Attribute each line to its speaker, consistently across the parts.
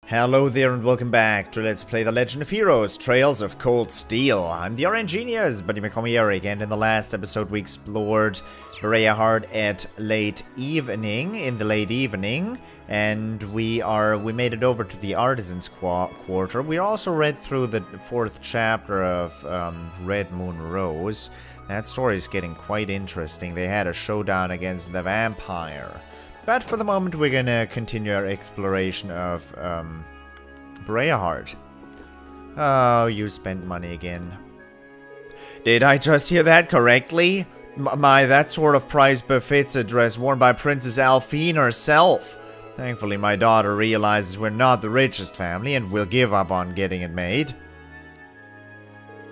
Speaker 1: Hello there and welcome back to Let's Play The Legend of Heroes, Trails of Cold Steel. I'm the RNGenius, but you may call me Eric, and in the last episode we explored Berea at late evening, and we made it over to the Artisans Quarter. We also read through the 4th chapter of Red Moon Rose. That story is getting quite interesting. They had a showdown against the vampire. But for the moment, we're gonna continue our exploration of Berea. Oh, you spent money again. Did I just hear that correctly? That sort of price befits a dress worn by Princess Alphine herself. Thankfully, my daughter realizes we're not the richest family and will give up on getting it made.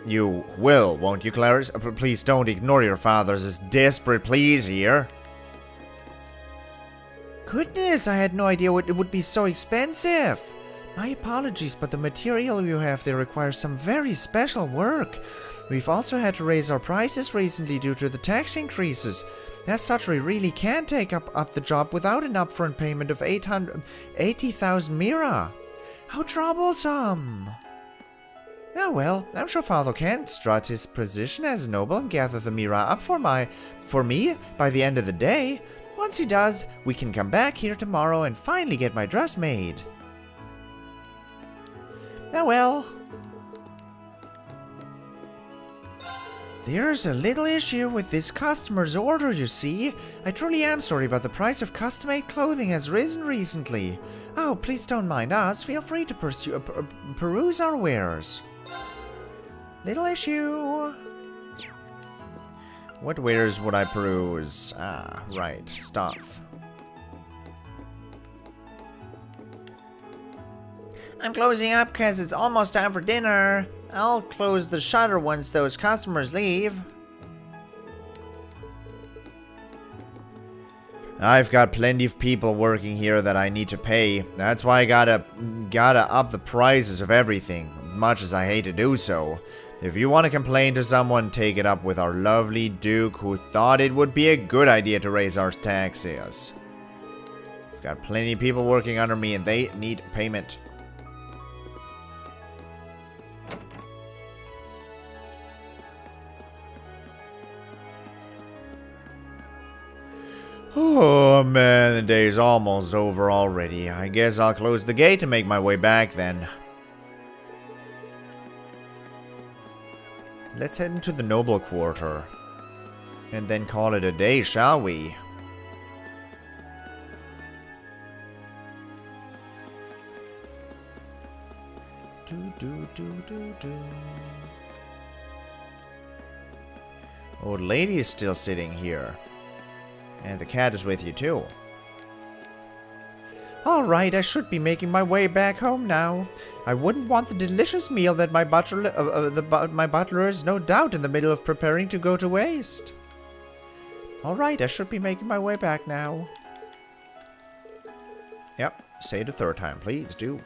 Speaker 1: You will, won't you, Clarice? Please don't ignore your father's desperate pleas here. Goodness, I had no idea it would be so expensive. My apologies, but the material you have there requires some very special work. We've also had to raise our prices recently due to the tax increases. As such, we really can't take up the job without an upfront payment of 80,000 mira. How troublesome. Oh well, I'm sure Father can strut his position as a noble and gather the mira up for me by the end of the day. Once he does, we can come back here tomorrow and finally get my dress made. Oh well. There's a little issue with this customer's order, you see. I truly am sorry, but the price of custom-made clothing has risen recently. Oh, please don't mind us. Feel free to peruse our wares. Little issue. What wares would I peruse? Ah, right. Stuff. I'm closing up because it's almost time for dinner. I'll close the shutter once those customers leave. I've got plenty of people working here that I need to pay. That's why I gotta up the prices of everything, much as I hate to do so. If you want to complain to someone, take it up with our lovely Duke, who thought it would be a good idea to raise our taxes. I've got plenty of people working under me and they need payment. Oh man, the day's almost over already. I guess I'll close the gate and make my way back then. Let's head into the Noble Quarter. And then call it a day, shall we? Old lady is still sitting here. And the cat is with you too. Alright, I should be making my way back home now. I wouldn't want the delicious meal that my butler is no doubt in the middle of preparing to go to waste. Alright, I should be making my way back now. Yep, say it a third time, please do.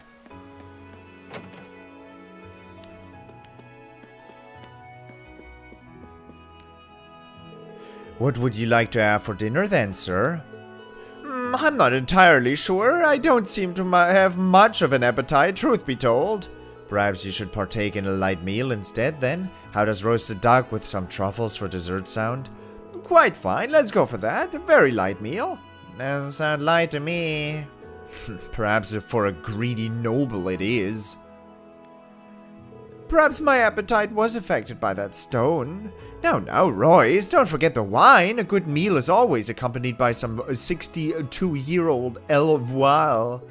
Speaker 1: What would you like to have for dinner then, sir? I'm not entirely sure. I don't seem to have much of an appetite, truth be told. Perhaps you should partake in a light meal instead, then? How does roasted duck with some truffles for dessert sound? Quite fine, let's go for that. A very light meal. Doesn't sound light to me. Perhaps for a greedy noble it is. Perhaps my appetite was affected by that stone. Now, Royce, don't forget the wine. A good meal is always accompanied by some 62-year-old ale voile.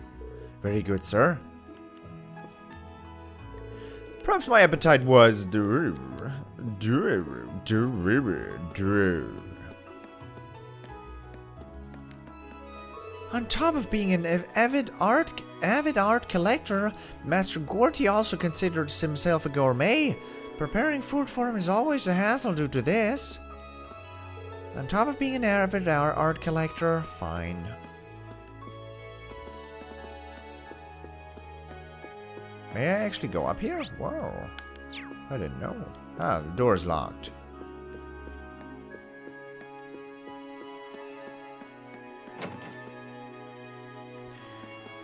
Speaker 1: Very good, sir. Perhaps my appetite was... On top of being an avid art collector, Master Gorty also considers himself a gourmet. Preparing food for him is always a hassle due to this. On top of being an avid art collector, fine. May I actually go up here? Whoa. I didn't know. Ah, the door's locked.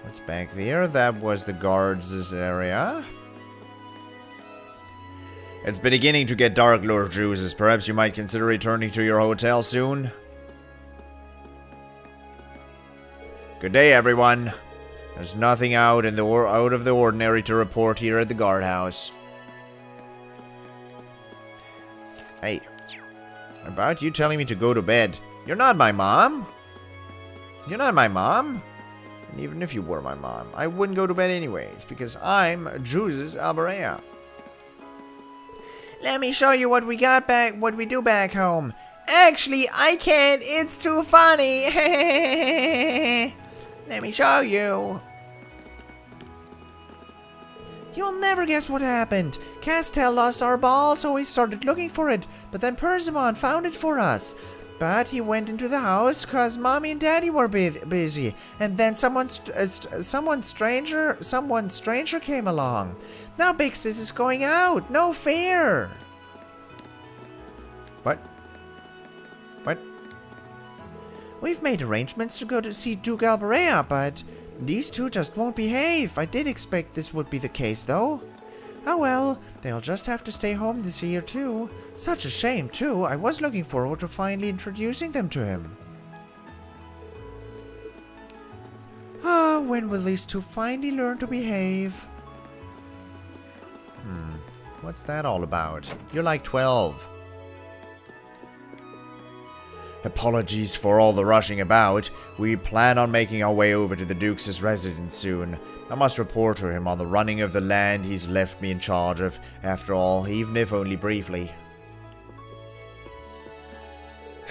Speaker 1: Let's back there. That was the guards' area. It's beginning to get dark, Lord Juices. Perhaps you might consider returning to your hotel soon. Good day, everyone. There's nothing out of the ordinary to report here at the guardhouse. Hey, about you telling me to go to bed. You're not my mom. You're not my mom. And even if you were my mom, I wouldn't go to bed anyways, because I'm Juices Alberea. Let me show you what we do back home. Actually, I can't. It's too funny. Let me show you. You'll never guess what happened. Castell lost our ball, so we started looking for it. But then Persimmon found it for us. But he went into the house because Mommy and Daddy were busy. And then someone stranger came along. Now Big Sis is going out. No fear. What? What? We've made arrangements to go to see Duke Alberea, but these two just won't behave. I did expect this would be the case, though. Oh well, they'll just have to stay home this year, too. Such a shame, too. I was looking forward to finally introducing them to him. Ah, when will these two finally learn to behave? What's that all about? You're like 12. Apologies for all the rushing about. We plan on making our way over to the Duke's residence soon. I must report to him on the running of the land he's left me in charge of, after all, even if only briefly.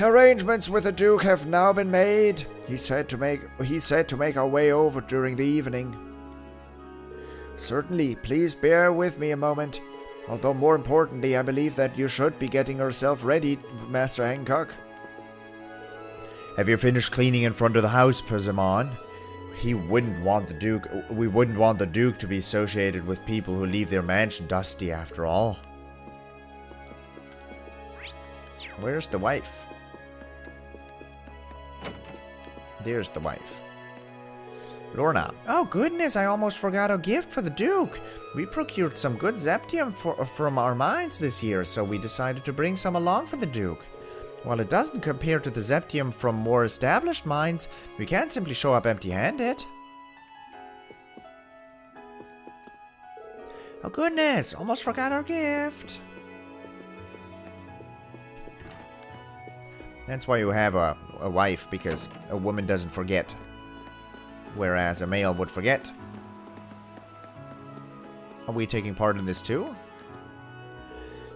Speaker 1: Arrangements with the Duke have now been made. He said to make our way over during the evening. Certainly, please bear with me a moment. Although more importantly, I believe that you should be getting yourself ready, Master Hancock. Have you finished cleaning in front of the house, Persimmon? We wouldn't want the Duke to be associated with people who leave their mansion dusty, after all. Where's the wife? There's the wife. Lorna. Oh goodness, I almost forgot our gift for the Duke. We procured some good Zeptium from our mines this year, so we decided to bring some along for the Duke. While it doesn't compare to the Zeptium from more established mines, we can't simply show up empty-handed. Oh goodness, almost forgot our gift. That's why you have a wife, because a woman doesn't forget. Whereas a male would forget. Are we taking part in this too?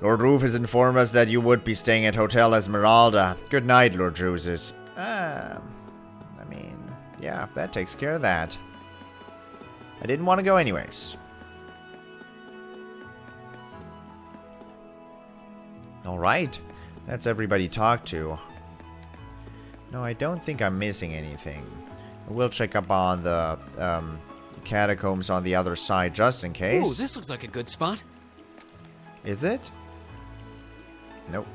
Speaker 1: Lord Roof has informed us that you would be staying at Hotel Esmeralda. Good night, Lord Juices. I mean, yeah, that takes care of that. I didn't want to go anyways. Alright, that's everybody talked to. No, I don't think I'm missing anything. We'll check up on the catacombs on the other side just in case.
Speaker 2: Ooh, this looks like a good spot.
Speaker 1: Is it? Nope.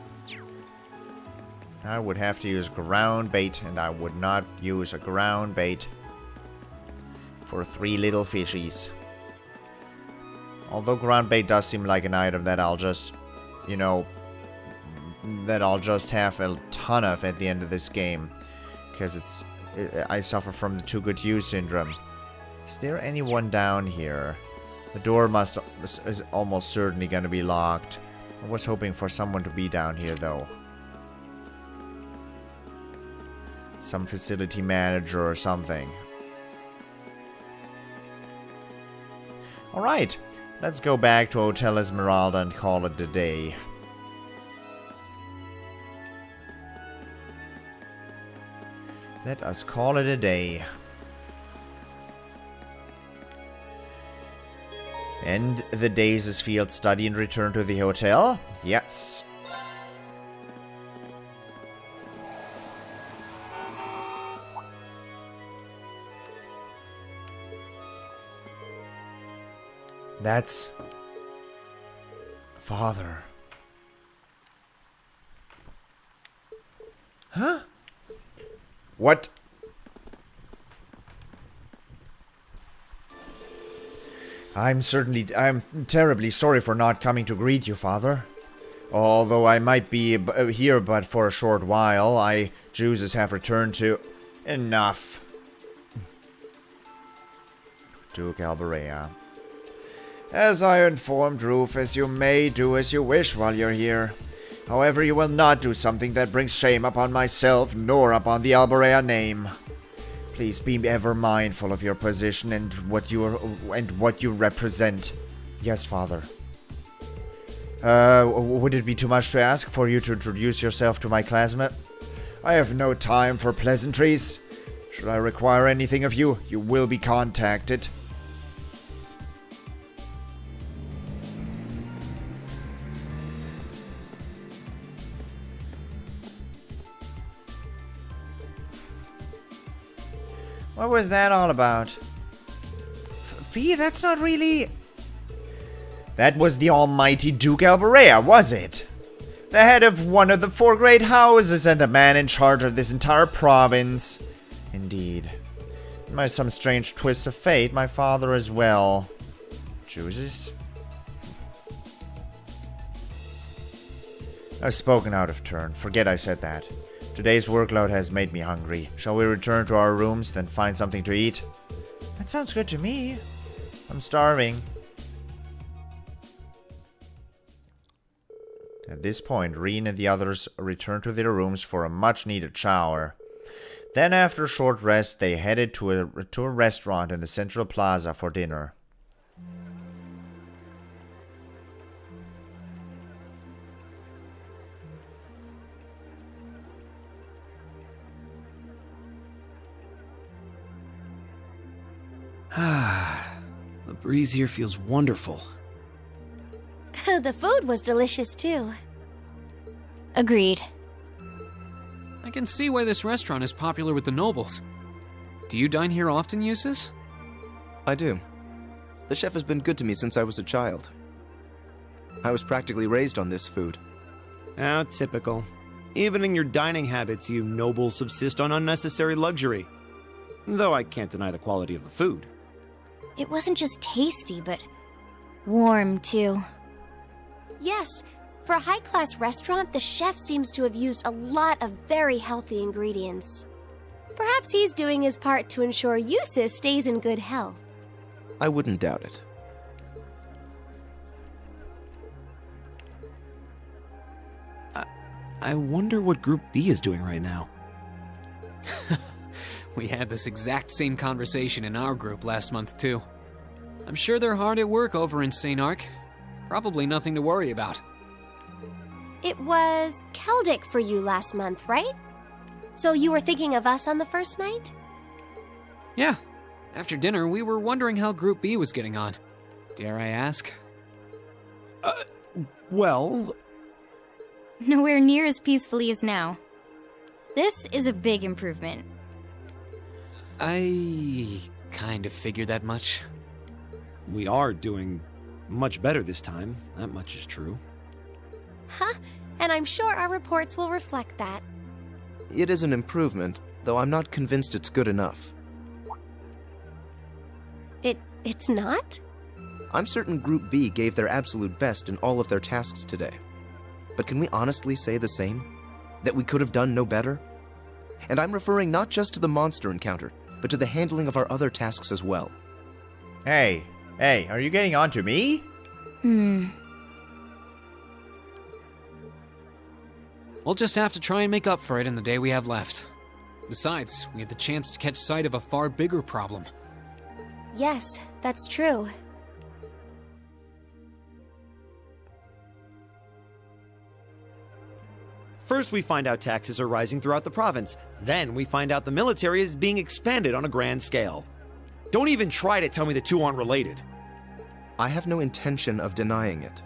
Speaker 1: I would have to use ground bait, and I would not use a ground bait for 3 little fishies. Although ground bait does seem like an item that I'll just, you know, that I'll just have a ton of at the end of this game. Because I suffer from the too good to use syndrome. Is there anyone down here? The door is almost certainly going to be locked. I was hoping for someone to be down here, though. Some facility manager or something. Alright, let's go back to Hotel Esmeralda and call it a day. Let us call it a day. End the day's field study and return to the hotel? Yes. That's... Father. Huh? What? I'm terribly sorry for not coming to greet you, Father. Although I might be here but for a short while, Juices have returned to... Enough. Duke Alberea. As I informed Rufus, you may do as you wish while you're here. However, you will not do something that brings shame upon myself, nor upon the Alberea name. Please be ever mindful of your position and what you represent. Yes, Father. Would it be too much to ask for you to introduce yourself to my classmate? I have no time for pleasantries. Should I require anything of you, you will be contacted. What was that all about? Fee, that's not really... That was the almighty Duke Alberea, was it? The head of one of the 4 great houses and the man in charge of this entire province. Indeed. By some strange twist of fate, my father as well. Juices? I've spoken out of turn. Forget I said that. Today's workload has made me hungry. Shall we return to our rooms, then find something to eat? That sounds good to me. I'm starving. At this point, Rean and the others returned to their rooms for a much-needed shower. Then, after a short rest, they headed to a restaurant in the central plaza for dinner.
Speaker 2: The breeze here feels wonderful.
Speaker 3: The food was delicious too. Agreed.
Speaker 4: I can see why this restaurant is popular with the nobles. Do you dine here often, Eustace?
Speaker 5: I do. The chef has been good to me since I was a child. I was practically raised on this food.
Speaker 2: How typical. Even in your dining habits, you nobles subsist on unnecessary luxury. Though I can't deny the quality of the food.
Speaker 3: It wasn't just tasty, but warm too.
Speaker 6: Yes, for a high-class restaurant, the chef seems to have used a lot of very healthy ingredients. Perhaps he's doing his part to ensure Eustace stays in good health.
Speaker 5: I wouldn't doubt it.
Speaker 2: I wonder what Group B is doing right now.
Speaker 4: We had this exact same conversation in our group last month, too. I'm sure they're hard at work over in St. Arc. Probably nothing to worry about.
Speaker 6: It was Celtic for you last month, right? So you were thinking of us on the first night?
Speaker 4: Yeah. After dinner, we were wondering how Group B was getting on. Dare I ask?
Speaker 2: Well...
Speaker 3: Nowhere near as peacefully as now. This is a big improvement.
Speaker 4: I kind of figured that much.
Speaker 2: We are doing much better this time. That much is true.
Speaker 6: Huh? And I'm sure our reports will reflect that.
Speaker 5: It is an improvement, though I'm not convinced it's good enough.
Speaker 6: It's not?
Speaker 5: I'm certain Group B gave their absolute best in all of their tasks today. But can we honestly say the same? That we could have done no better? And I'm referring not just to the monster encounter, but to the handling of our other tasks as well.
Speaker 1: Hey, are you getting on to me?
Speaker 4: We'll just have to try and make up for it in the day we have left. Besides, we had the chance to catch sight of a far bigger problem.
Speaker 6: Yes, that's true.
Speaker 2: First we find out taxes are rising throughout the province. Then we find out the military is being expanded on a grand scale. Don't even try to tell me the two aren't related.
Speaker 5: I have no intention of denying it.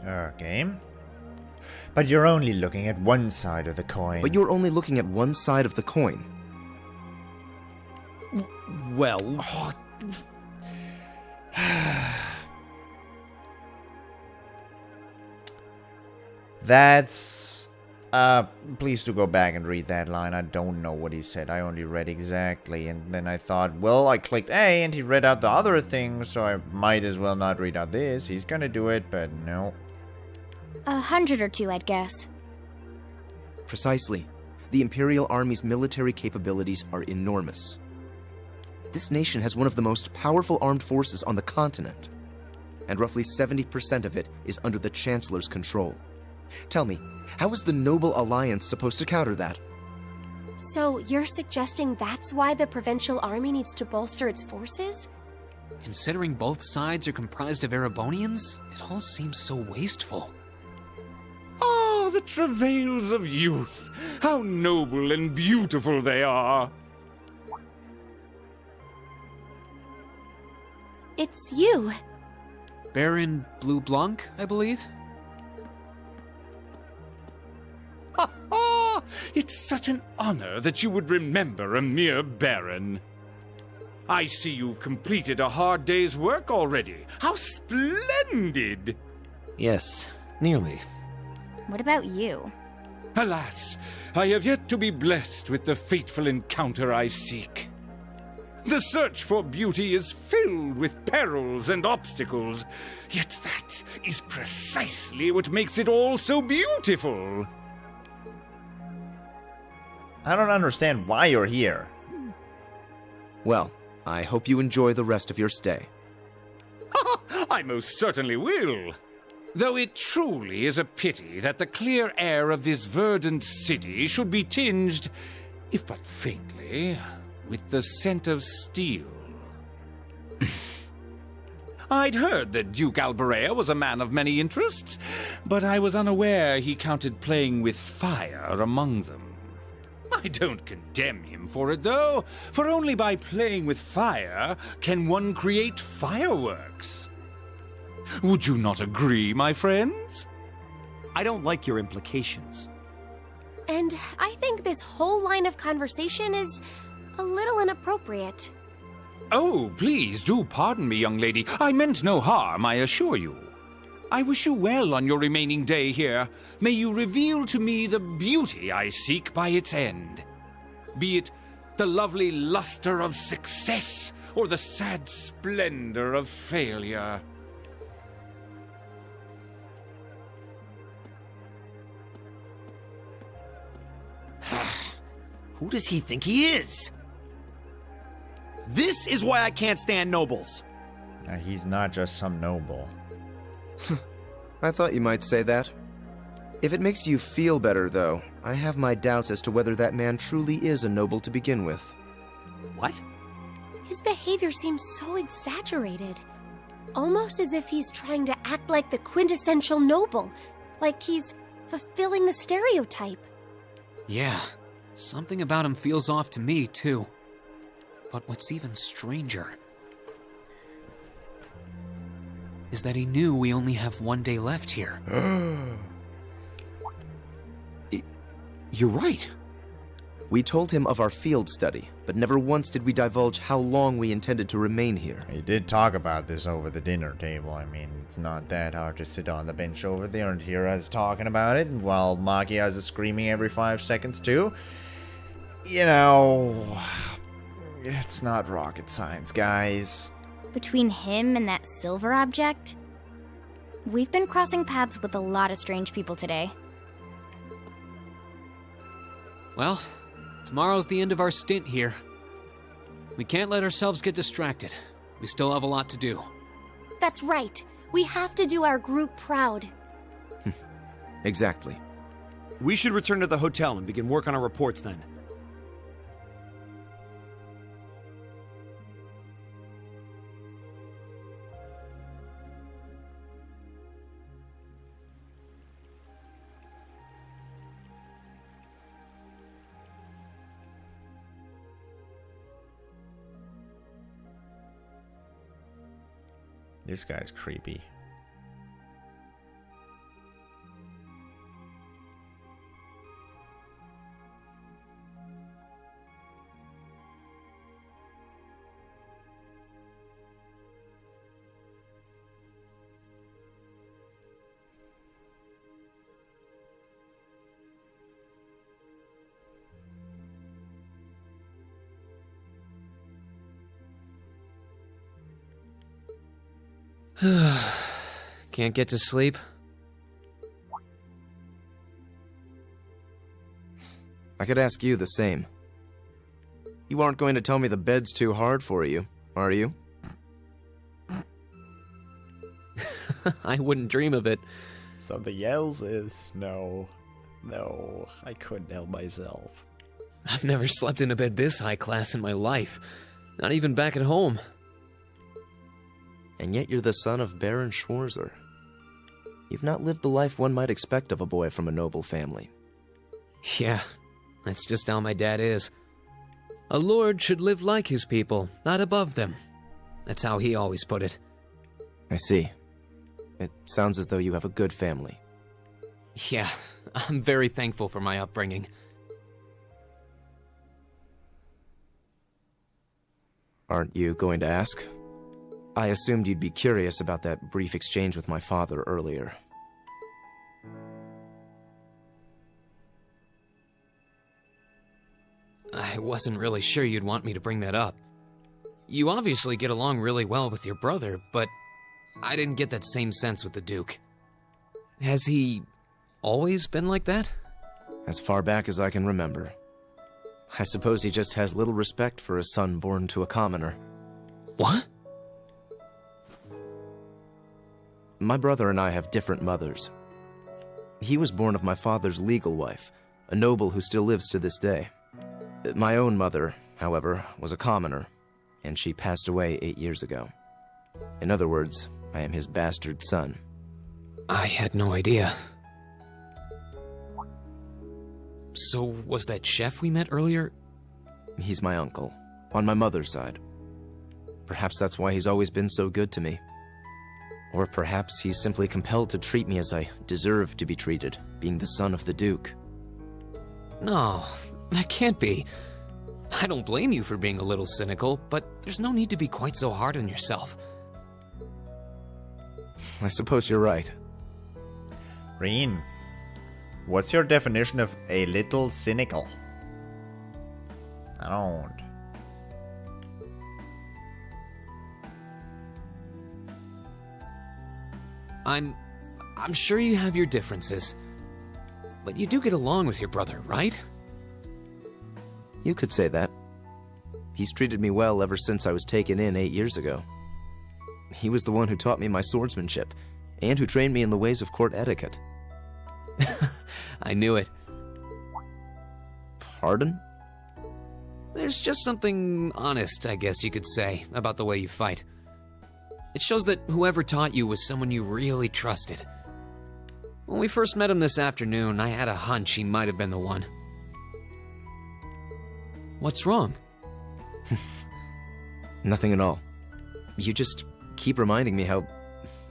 Speaker 1: Okay. But you're only looking at one side of the coin.
Speaker 5: But you're only looking at one side of the coin.
Speaker 2: Well...
Speaker 1: That's Please do go back and read that line. I don't know what he said. I only read exactly. And then I thought, well, I clicked A and he read out the other thing, so I might as well not read out this. He's gonna do it, but no.
Speaker 3: 100 or two, I'd guess.
Speaker 5: Precisely. The Imperial Army's military capabilities are enormous. This nation has one of the most powerful armed forces on the continent, and roughly 70% of it is under the Chancellor's control. Tell me, how is the Noble Alliance supposed to counter that?
Speaker 6: So you're suggesting that's why the Provincial Army needs to bolster its forces?
Speaker 4: Considering both sides are comprised of Erebonians, it all seems so wasteful.
Speaker 7: Ah, the travails of youth! How noble and beautiful they are!
Speaker 6: It's you.
Speaker 4: Baron Blue Blanc, I believe?
Speaker 7: Ha ha! It's such an honor that you would remember a mere baron. I see you've completed a hard day's work already. How splendid!
Speaker 2: Yes, nearly.
Speaker 3: What about you?
Speaker 7: Alas, I have yet to be blessed with the fateful encounter I seek. The search for beauty is filled with perils and obstacles, yet that is precisely what makes it all so beautiful.
Speaker 1: I don't understand why you're here.
Speaker 5: Well, I hope you enjoy the rest of your stay.
Speaker 7: I most certainly will. Though it truly is a pity that the clear air of this verdant city should be tinged, if but faintly, with the scent of steel. I'd heard that Duke Alberea was a man of many interests, but I was unaware he counted playing with fire among them. I don't condemn him for it, though, for only by playing with fire can one create fireworks. Would you not agree, my friends?
Speaker 2: I don't like your implications.
Speaker 6: And I think this whole line of conversation is a little inappropriate.
Speaker 7: Oh, please do pardon me, young lady. I meant no harm, I assure you. I wish you well on your remaining day here. May you reveal to me the beauty I seek by its end. Be it the lovely luster of success or the sad splendor of failure.
Speaker 2: Who does he think he is? This is why I can't stand nobles.
Speaker 1: He's not just some noble.
Speaker 5: I thought you might say that. If it makes you feel better, though, I have my doubts as to whether that man truly is a noble to begin with.
Speaker 2: What?
Speaker 6: His behavior seems so exaggerated. Almost as if he's trying to act like the quintessential noble. Like he's fulfilling the stereotype.
Speaker 4: Yeah, something about him feels off to me, too. But what's even stranger is that he knew we only have one day left here.
Speaker 2: You're right.
Speaker 5: We told him of our field study, but never once did we divulge how long we intended to remain here.
Speaker 1: He did talk about this over the dinner table. I mean, it's not that hard to sit on the bench over there and hear us talking about it, while Magias is screaming every 5 seconds too. You know, it's not rocket science, guys.
Speaker 3: Between him and that silver object, we've been crossing paths with a lot of strange people today.
Speaker 4: Well, tomorrow's the end of our stint here. We can't let ourselves get distracted. We still have a lot to do.
Speaker 6: That's right. We have to do our group proud.
Speaker 5: Exactly.
Speaker 2: We should return to the hotel and begin work on our reports then.
Speaker 1: This guy's creepy.
Speaker 4: Can't get to sleep?
Speaker 5: I could ask you the same. You aren't going to tell me the bed's too hard for you, are you?
Speaker 4: I wouldn't dream of it.
Speaker 1: Something else is... No, I couldn't help myself.
Speaker 4: I've never slept in a bed this high class in my life. Not even back at home.
Speaker 5: And yet you're the son of Baron Schwarzer. You've not lived the life one might expect of a boy from a noble family.
Speaker 4: Yeah, that's just how my dad is. A lord should live like his people, not above them. That's how he always put it.
Speaker 5: I see. It sounds as though you have a good family.
Speaker 4: Yeah, I'm very thankful for my upbringing.
Speaker 5: Aren't you going to ask? I assumed you'd be curious about that brief exchange with my father earlier.
Speaker 4: I wasn't really sure you'd want me to bring that up. You obviously get along really well with your brother, but I didn't get that same sense with the Duke. Has he always been like that?
Speaker 5: As far back as I can remember. I suppose he just has little respect for a son born to a commoner.
Speaker 4: What?
Speaker 5: My brother and I have different mothers. He was born of my father's legal wife, a noble who still lives to this day. My own mother, however, was a commoner, and she passed away 8 years ago. In other words, I am his bastard son.
Speaker 4: I had no idea. So, was that chef we met earlier?
Speaker 5: He's my uncle, on my mother's side. Perhaps that's why he's always been so good to me. Or perhaps he's simply compelled to treat me as I deserve to be treated, being the son of the Duke.
Speaker 4: No, that can't be. I don't blame you for being a little cynical, but there's no need to be quite so hard on yourself.
Speaker 5: I suppose you're right.
Speaker 1: Rean, what's your definition of a little cynical? I don't.
Speaker 4: I'm sure you have your differences, but you do get along with your brother, right?
Speaker 5: You could say that. He's treated me well ever since I was taken in 8 years ago. He was the one who taught me my swordsmanship, and who trained me in the ways of court etiquette.
Speaker 4: I knew it.
Speaker 5: Pardon?
Speaker 4: There's just something honest, I guess you could say, about the way you fight. It shows that whoever taught you was someone you really trusted. When we first met him this afternoon, I had a hunch he might have been the one. What's wrong?
Speaker 5: Nothing at all. You just keep reminding me how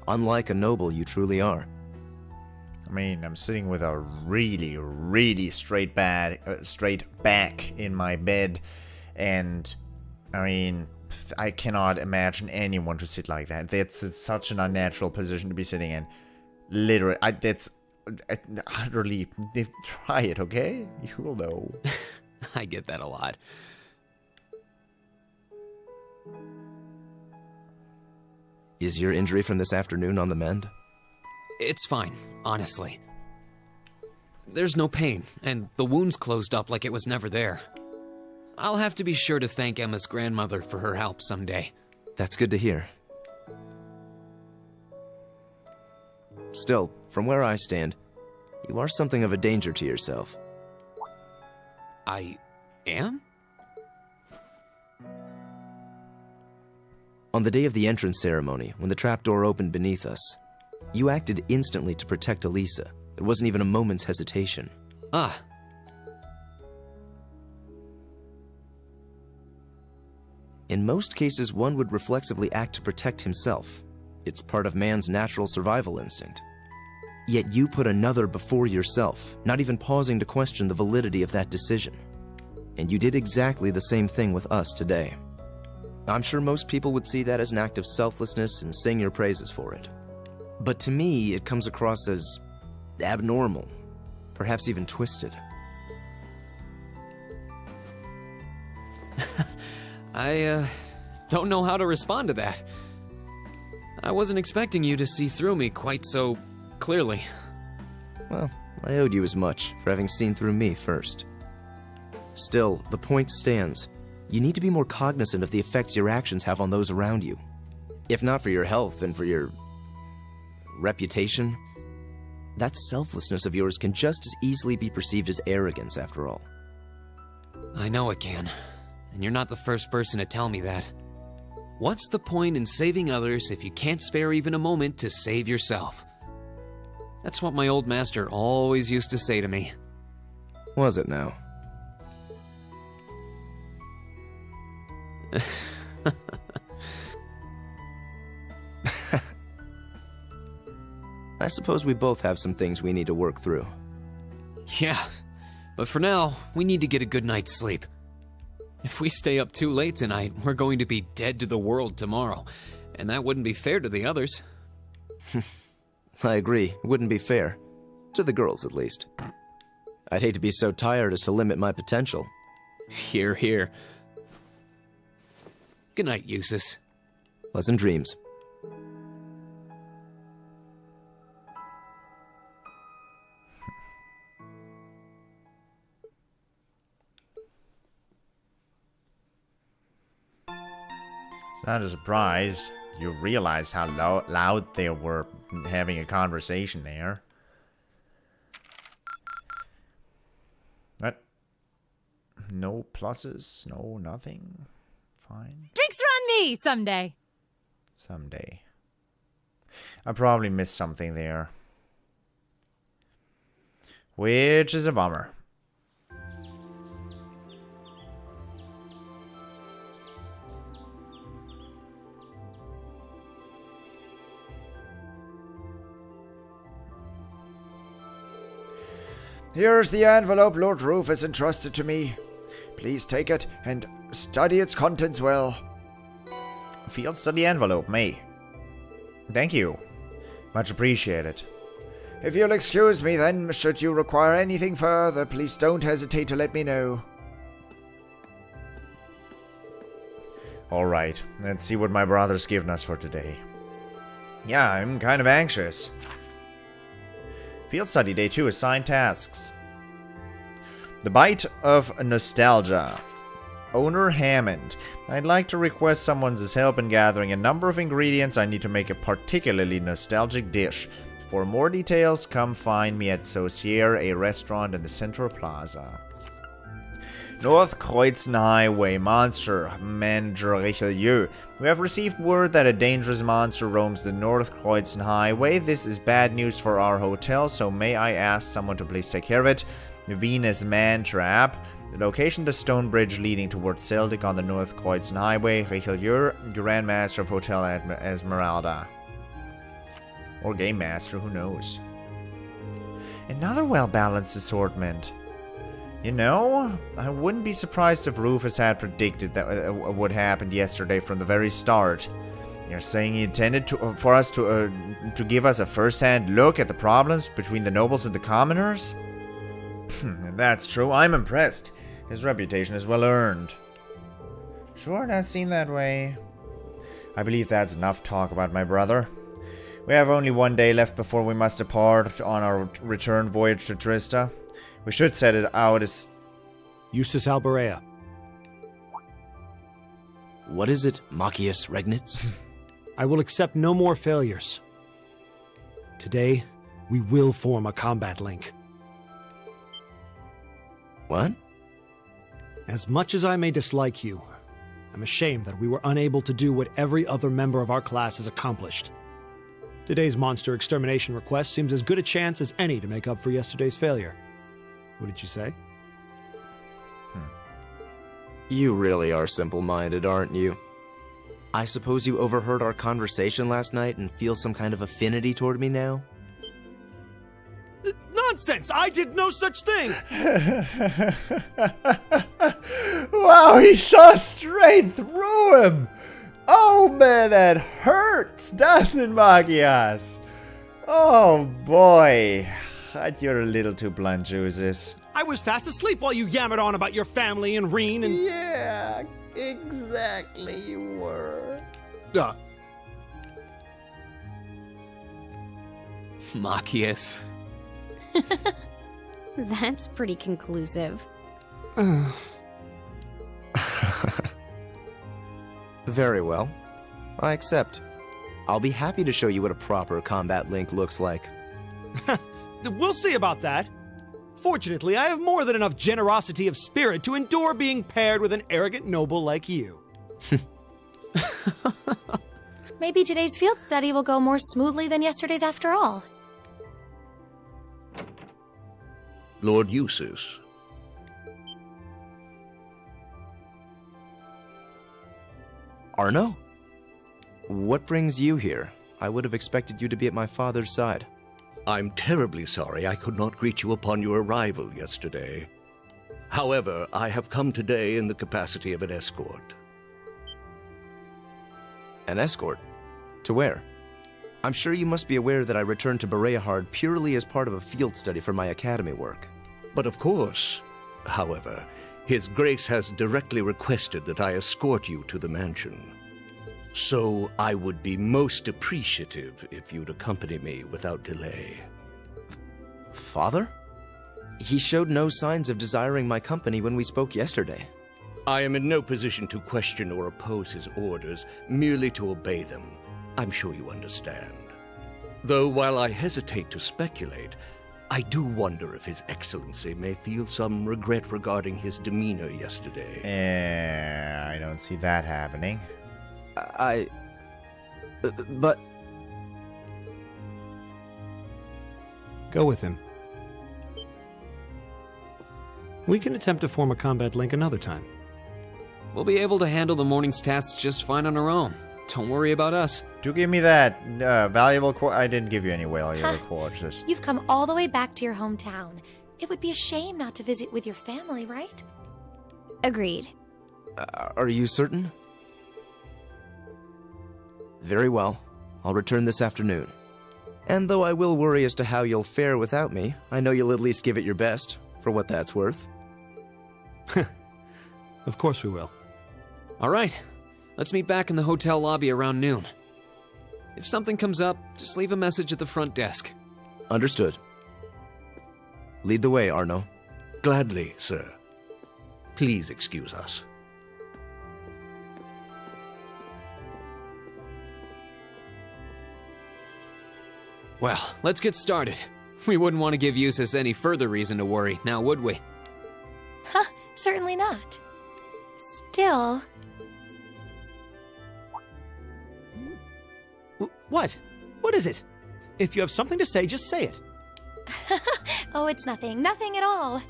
Speaker 5: unlike a noble you truly are.
Speaker 1: I mean, I'm sitting with a really, really straight back in my bed, and I mean, I cannot imagine anyone to sit like that. It's such an unnatural position to be sitting in. Literally, that's utterly. Try it, okay? You will know.
Speaker 4: I get that a lot.
Speaker 5: Is your injury from this afternoon on the mend?
Speaker 4: It's fine, honestly. There's no pain, and the wound's closed up like it was never there. I'll have to be sure to thank Emma's grandmother for her help someday.
Speaker 5: That's good to hear. Still, from where I stand, you are something of a danger to yourself.
Speaker 4: I am?
Speaker 5: On the day of the entrance ceremony, when the trapdoor opened beneath us, you acted instantly to protect Elisa. There wasn't even a moment's hesitation.
Speaker 4: Ah.
Speaker 5: In most cases, one would reflexively act to protect himself. It's part of man's natural survival instinct. Yet you put another before yourself, not even pausing to question the validity of that decision. And you did exactly the same thing with us today. I'm sure most people would see that as an act of selflessness and sing your praises for it. But to me, it comes across as abnormal, perhaps even twisted.
Speaker 4: I don't know how to respond to that. I wasn't expecting you to see through me quite so clearly.
Speaker 5: Well, I owed you as much for having seen through me first. Still, the point stands. You need to be more cognizant of the effects your actions have on those around you. If not for your health and for your reputation, that selflessness of yours can just as easily be perceived as arrogance, after all.
Speaker 4: I know it can, and you're not the first person to tell me that. What's the point in saving others if you can't spare even a moment to save yourself? That's what my old master always used to say to me.
Speaker 5: Was it now? I suppose we both have some things we need to work through.
Speaker 4: Yeah, but for now, we need to get a good night's sleep. If we stay up too late tonight, we're going to be dead to the world tomorrow, and that wouldn't be fair to the others.
Speaker 5: I agree, it wouldn't be fair. To the girls, at least. I'd hate to be so tired as to limit my potential.
Speaker 4: Hear, hear. Good night, Eustace.
Speaker 5: Pleasant dreams.
Speaker 1: It's not a surprise. You realized how loud they were having a conversation there. What? No pluses? No nothing? Fine.
Speaker 8: Drinks are on me someday.
Speaker 1: Someday. I probably missed something there. Which is a bummer. Here's the envelope Lord Rufus entrusted to me. Please take it and study its contents well. Field study envelope, me. Thank you. Much appreciated. If you'll excuse me then, should you require anything further, please don't hesitate to let me know. Alright, let's see what my brother's given us for today. Yeah, I'm kind of anxious. Field study day 2, assigned tasks. The Bite of Nostalgia. Owner Hammond. I'd like to request someone's help in gathering a number of ingredients I need to make a particularly nostalgic dish. For more details, come find me at Saucier, a restaurant in the Central Plaza. North Kreuzen Highway Monster Manager Richelieu. We have received word that a dangerous monster roams the North Kreuzen Highway. This is bad news for our hotel, so may I ask someone to please take care of it? Venus Mantrap. The location, the stone bridge leading towards Celtic on the North Kreuzen Highway. Richelieu, Grand Master of Hotel Esmeralda. Or Game Master, who knows. Another well-balanced assortment. You know, I wouldn't be surprised if Rufus had predicted that what happened yesterday from the very start. You're saying he intended for us to give us a first-hand look at the problems between the nobles and the commoners? That's true. I'm impressed. His reputation is well earned. Sure, it has seemed that way. I believe that's enough talk about my brother. We have only one day left before we must depart on our return voyage to Trista. We should set it out as...
Speaker 2: Eustace Alberea.
Speaker 5: What is it, Machius Regnitz?
Speaker 2: I will accept no more failures. Today, we will form a combat link.
Speaker 5: What?
Speaker 2: As much as I may dislike you, I'm ashamed that we were unable to do what every other member of our class has accomplished. Today's monster extermination request seems as good a chance as any to make up for yesterday's failure. What did you say?
Speaker 5: You really are simple-minded, aren't you? I suppose you overheard our conversation last night and feel some kind of affinity toward me now?
Speaker 2: Nonsense! I did no such thing!
Speaker 1: Wow, he saw straight through him! Oh man, that hurts, doesn't Magias? Oh boy. You're a little too blunt, Juices.
Speaker 2: I was fast asleep while you yammered on about your family and Rean and...
Speaker 1: Yeah, exactly, you were.
Speaker 4: Machias.
Speaker 3: That's pretty conclusive.
Speaker 5: Very well. I accept. I'll be happy to show you what a proper combat link looks like.
Speaker 2: We'll see about that. Fortunately, I have more than enough generosity of spirit to endure being paired with an arrogant noble like you.
Speaker 6: Maybe today's field study will go more smoothly than yesterday's after all.
Speaker 9: Lord Eustace.
Speaker 5: Arno? What brings you here? I would have expected you to be at my father's side.
Speaker 9: I'm terribly sorry I could not greet you upon your arrival yesterday. However, I have come today in the capacity of an escort.
Speaker 5: An escort? To where? I'm sure you must be aware that I returned to Bereahard purely as part of a field study for my academy work.
Speaker 9: But of course, however, His Grace has directly requested that I escort you to the mansion. So I would be most appreciative if you'd accompany me without delay.
Speaker 5: Father? He showed no signs of desiring my company when we spoke yesterday.
Speaker 9: I am in no position to question or oppose his orders, merely to obey them. I'm sure you understand. Though while I hesitate to speculate, I do wonder if His Excellency may feel some regret regarding his demeanor yesterday.
Speaker 1: I don't see that happening.
Speaker 5: But...
Speaker 2: Go with him. We can attempt to form a combat link another time.
Speaker 4: We'll be able to handle the morning's tasks just fine on our own. Don't worry about us.
Speaker 1: Do give me that valuable I didn't give you any valuable quarters.
Speaker 6: You've come all the way back to your hometown. It would be a shame not to visit with your family, right?
Speaker 3: Agreed.
Speaker 5: Are you certain? Very well. I'll return this afternoon. And though I will worry as to how you'll fare without me, I know you'll at least give it your best, for what that's worth.
Speaker 2: Of course we will.
Speaker 4: All right. Let's meet back in the hotel lobby around noon. If something comes up, just leave a message at the front desk.
Speaker 5: Understood. Lead the way, Arno.
Speaker 9: Gladly, sir. Please excuse us.
Speaker 4: Well, let's get started. We wouldn't want to give Eustace any further reason to worry, now would we?
Speaker 6: Huh, certainly not. Still...
Speaker 2: What? What is it? If you have something to say, just say it.
Speaker 6: Oh, it's nothing. Nothing at all.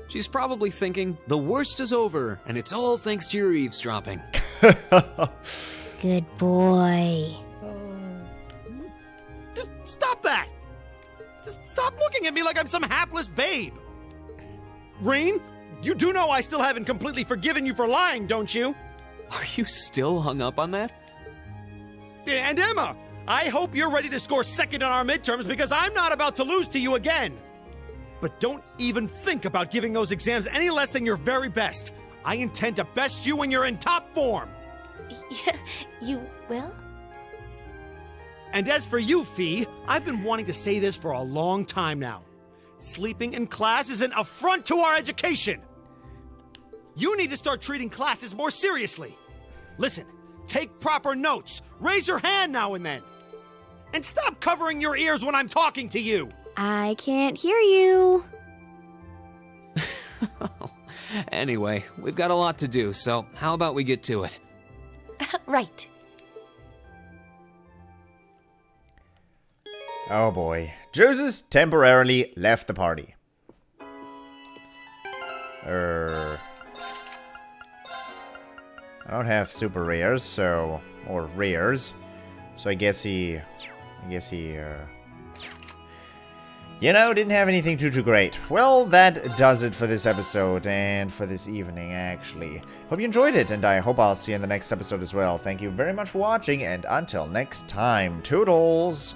Speaker 4: She's probably thinking, the worst is over, and it's all thanks to your eavesdropping.
Speaker 3: Good boy.
Speaker 2: Just stop that! Just stop looking at me like I'm some hapless babe! Rean, you do know I still haven't completely forgiven you for lying, don't you?
Speaker 4: Are you still hung up on that?
Speaker 2: And Emma, I hope you're ready to score second on our midterms because I'm not about to lose to you again. But don't even think about giving those exams any less than your very best. I intend to best you when you're in top form.
Speaker 6: You will?
Speaker 2: And as for you, Fee, I've been wanting to say this for a long time now. Sleeping in class is an affront to our education. You need to start treating classes more seriously. Listen, take proper notes. Raise your hand now and then. And stop covering your ears when I'm talking to you.
Speaker 3: I can't hear you.
Speaker 4: Anyway, we've got a lot to do, so how about we get to it?
Speaker 6: Right.
Speaker 1: Oh boy. Joses temporarily left the party. I don't have super rares, so... or rares. So I guess he... you know, didn't have anything too great. Well, that does it for this episode and for this evening, actually. Hope you enjoyed it, and I hope I'll see you in the next episode as well. Thank you very much for watching, and until next time, toodles!